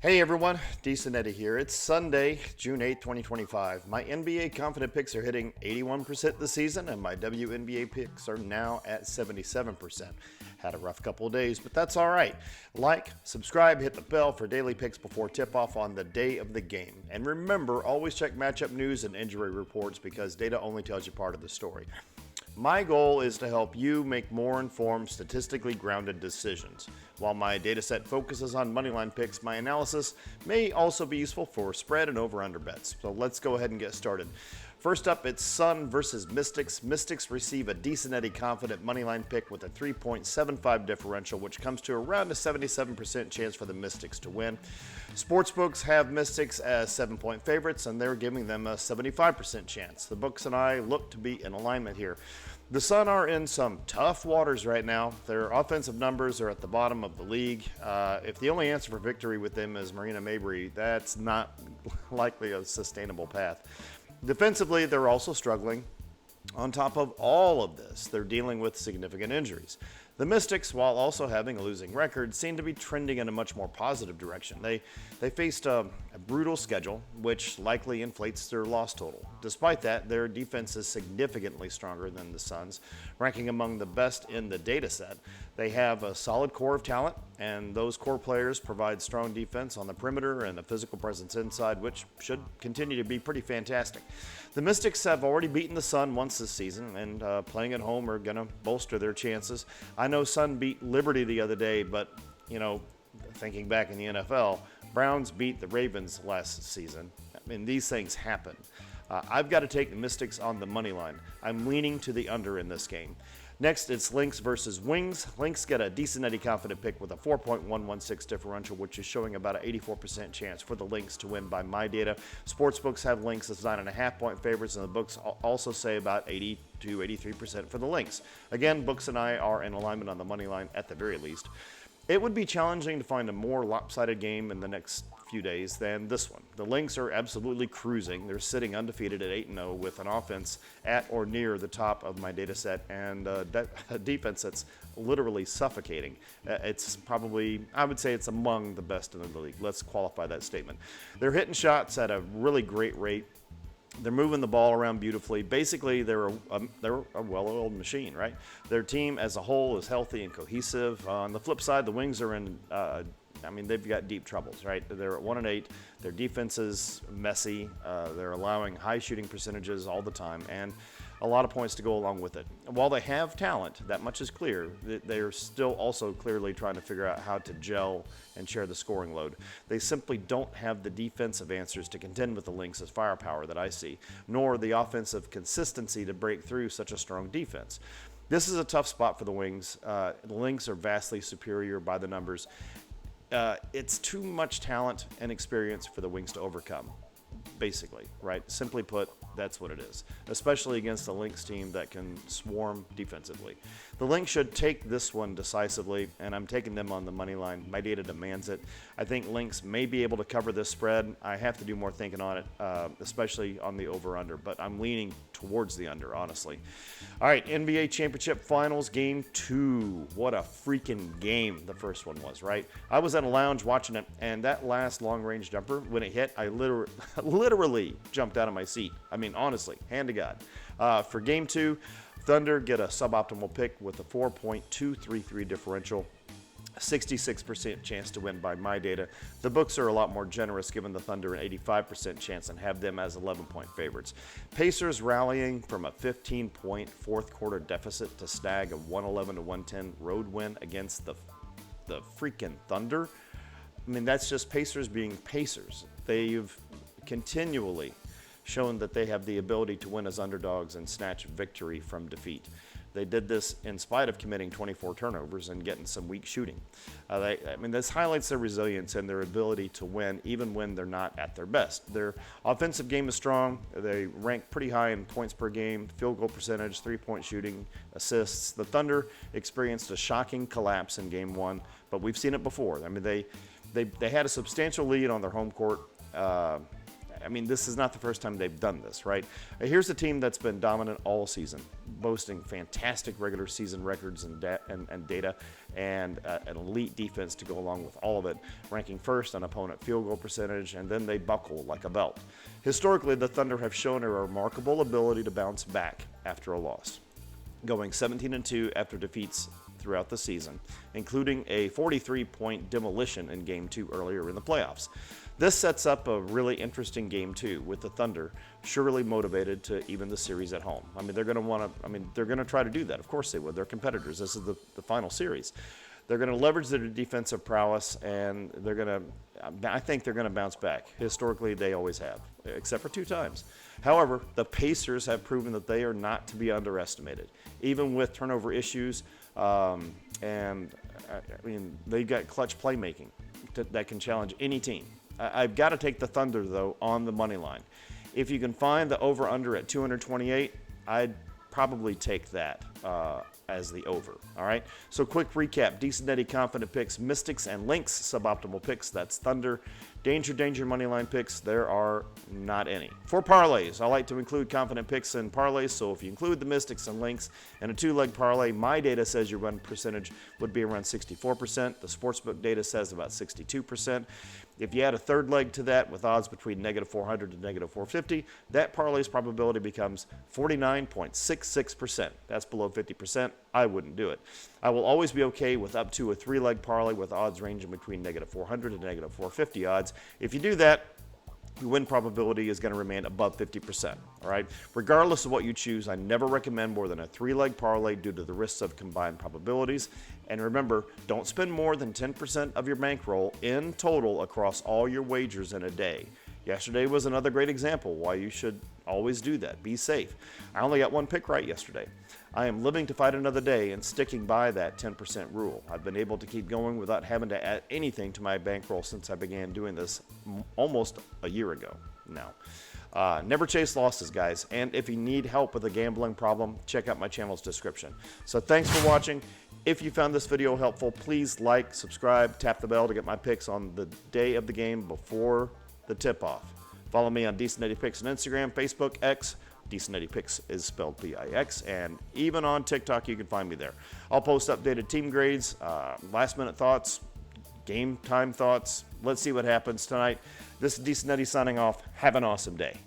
Hey everyone, Decent Eddie here. It's Sunday, June 8th, 2025. My NBA confident picks are hitting 81% this season, and my WNBA picks are now at 77%. Had a rough couple of days, but that's all right. Like, subscribe, hit the bell for daily picks before tip-off on the day of the game. And remember, always check matchup news and injury reports because data only tells you part of the story. My goal is to help you make more informed, statistically grounded decisions. While my dataset focuses on moneyline picks, my analysis may also be useful for spread and over-under bets. So let's go ahead and get started. First up, it's Sun versus Mystics. Mystics receive a decent Eddie confident moneyline pick with a 3.75 differential, which comes to around a 77% chance for the Mystics to win. Sportsbooks have Mystics as 7-point favorites, and they're giving them a 75% chance. The books and I look to be in alignment here. The Sun are in some tough waters right now. Their offensive numbers are at the bottom of the league. If the only answer for victory with them is Marina Mabrey, that's not likely a sustainable path. Defensively, they're also struggling. On top of all of this, they're dealing with significant injuries. The Mystics, while also having a losing record, seem to be trending in a much more positive direction. They faced a brutal schedule, which likely inflates their loss total. Despite that, their defense is significantly stronger than the Suns, ranking among the best in the data set. They have a solid core of talent, and those core players provide strong defense on the perimeter and a physical presence inside, which should continue to be pretty fantastic. The Mystics have already beaten the Sun once this season, and playing at home are going to bolster their chances. I know Sun beat Liberty the other day, but, thinking back in the NFL, Browns beat the Ravens last season. I mean, these things happen. I've got to take the Mystics on the money line. I'm leaning to the under in this game. Next, it's Lynx versus Wings. Lynx get a decent Eddie confident pick with a 4.116 differential, which is showing about an 84% chance for the Lynx to win by my data. Sportsbooks have Lynx as 9.5-point favorites, and the books also say about 80 to 83% for the Lynx. Again, books and I are in alignment on the money line at the very least. It would be challenging to find a more lopsided game in the next few days than this one. The Lynx are absolutely cruising. They're sitting undefeated at 8-0 with an offense at or near the top of my data set and a defense that's literally suffocating. It's probably, I would say it's among the best in the league. Let's qualify that statement. They're hitting shots at a really great rate. They're moving the ball around beautifully. Basically, they're a well-oiled machine, right? Their team as a whole is healthy and cohesive. On the flip side, the Wings are in, they've got deep troubles, right? They're at 1-8. Their defense is messy. They're allowing high shooting percentages all the time, and a lot of points to go along with it. While they have talent, that much is clear, they're still also clearly trying to figure out how to gel and share the scoring load. They simply don't have the defensive answers to contend with the Lynx's firepower that I see, nor the offensive consistency to break through such a strong defense. This is a tough spot for the Wings. The Lynx are vastly superior by the numbers. It's too much talent and experience for the Wings to overcome. Basically, right? Simply put, that's what it is, especially against a Lynx team that can swarm defensively. The Lynx should take this one decisively, and I'm taking them on the money line. My data demands it. I think Lynx may be able to cover this spread. I have to do more thinking on it, especially on the over-under, but I'm leaning towards the under, honestly. All right, NBA Championship Finals, Game 2. What a freaking game the first one was, right? I was at a lounge watching it, and that last long-range jumper, when it hit, I literally jumped out of my seat. I mean, honestly, hand to God. For Game 2, Thunder get a suboptimal pick with a 4.233 differential. 66% chance to win by my data. The books are a lot more generous, giving the Thunder an 85% chance and have them as 11-point favorites. Pacers rallying from a 15-point fourth quarter deficit to snag a 111-110 road win against the freaking Thunder. I mean, that's just Pacers being Pacers. They've continually shown that they have the ability to win as underdogs and snatch victory from defeat. They did this in spite of committing 24 turnovers and getting some weak shooting. This highlights their resilience and their ability to win even when they're not at their best. Their offensive game is strong. They rank pretty high in points per game, field goal percentage, three-point shooting, assists. The Thunder experienced a shocking collapse in Game 1, but we've seen it before. I mean, they had a substantial lead on their home court I mean, this is not the first time they've done this, right? Here's a team that's been dominant all season, boasting fantastic regular season records and data, and an elite defense to go along with all of it, ranking first on opponent field goal percentage, and then they buckle like a belt. Historically, the Thunder have shown a remarkable ability to bounce back after a loss, going 17-2 after defeats throughout the season, including a 43-point demolition in Game 2 earlier in the playoffs. This sets up a really interesting Game 2 with the Thunder surely motivated to even the series at home. I mean, they're going to try to do that. Of course they would. They're competitors. This is the final series. They're going to leverage their defensive prowess, and I think they're going to bounce back. Historically, they always have, except for 2 times. However, the Pacers have proven that they are not to be underestimated, even with turnover issues. They've got clutch playmaking that can challenge any team. I've got to take the Thunder, though, on the money line. If you can find the over-under at 228, I'd probably take that as the over. All right. So quick recap: Decent confident picks, Mystics and Lynx suboptimal picks. That's Thunder. Danger money line picks. There are not any. For parlays, I like to include confident picks in parlays. So if you include the Mystics and Lynx in a 2-leg parlay, my data says your win percentage would be around 64%. The sportsbook data says about 62%. If you add a 3rd leg to that with odds between -400 to -450, that parlay's probability becomes 49.66%. That's below 50%. I wouldn't do it. I will always be okay with up to a 3-leg parlay with odds ranging between -400 to -450 odds. If you do that, your win probability is going to remain above 50%. All right. Regardless of what you choose, I never recommend more than a 3-leg parlay due to the risks of combined probabilities. And remember, don't spend more than 10% of your bankroll in total across all your wagers in a day. Yesterday was another great example why you should always do that. Be safe. I only got 1 pick right yesterday. I am living to fight another day and sticking by that 10% rule. I've been able to keep going without having to add anything to my bankroll since I began doing this almost a year ago now. Never chase losses, guys. And if you need help with a gambling problem, check out my channel's description. So thanks for watching. If you found this video helpful, please like, subscribe, tap the bell to get my picks on the day of the game before the tip-off. Follow me on Decent Eddie Picks on Instagram, Facebook, X. Decent Eddie Picks is spelled P-I-X, and even on TikTok you can find me there. I'll post updated team grades, last-minute thoughts, game time thoughts. Let's see what happens tonight. This is Decent Eddie signing off. Have an awesome day.